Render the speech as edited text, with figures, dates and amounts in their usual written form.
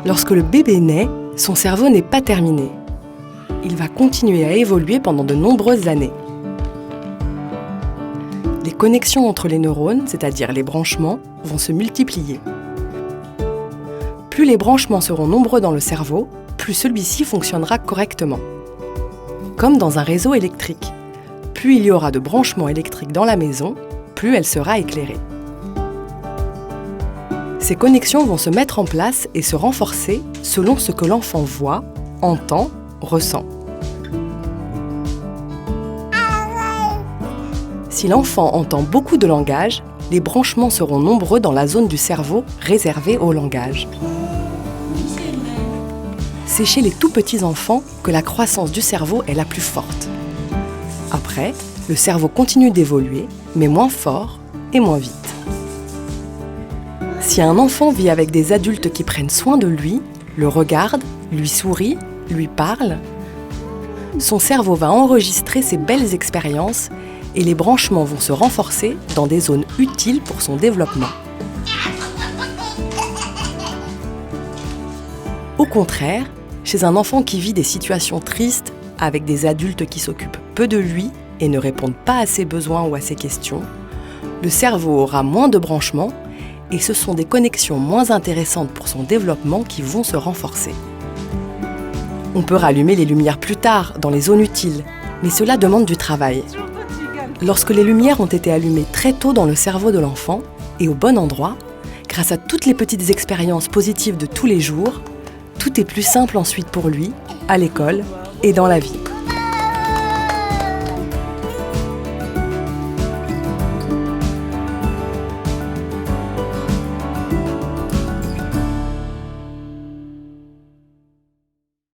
Lorsque le bébé naît, son cerveau n'est pas terminé. Il va continuer à évoluer pendant de nombreuses années. Les connexions entre les neurones, c'est-à-dire les branchements, vont se multiplier. Plus les branchements seront nombreux dans le cerveau, plus celui-ci fonctionnera correctement. Comme dans un réseau électrique. Plus il y aura de branchements électriques dans la maison, plus elle sera éclairée. Ces connexions vont se mettre en place et se renforcer selon ce que l'enfant voit, entend, ressent. Si l'enfant entend beaucoup de langage, les branchements seront nombreux dans la zone du cerveau réservée au langage. C'est chez les tout petits enfants que la croissance du cerveau est la plus forte. Après, le cerveau continue d'évoluer, mais moins fort et moins vite. Si un enfant vit avec des adultes qui prennent soin de lui, le regardent, lui sourient, lui parlent, son cerveau va enregistrer ces belles expériences et les branchements vont se renforcer dans des zones utiles pour son développement. Au contraire, chez un enfant qui vit des situations tristes, avec des adultes qui s'occupent peu de lui et ne répondent pas à ses besoins ou à ses questions, le cerveau aura moins de branchements et ce sont des connexions moins intéressantes pour son développement qui vont se renforcer. On peut rallumer les lumières plus tard, dans les zones utiles, mais cela demande du travail. Lorsque les lumières ont été allumées très tôt dans le cerveau de l'enfant, et au bon endroit, grâce à toutes les petites expériences positives de tous les jours, tout est plus simple ensuite pour lui, à l'école et dans la vie.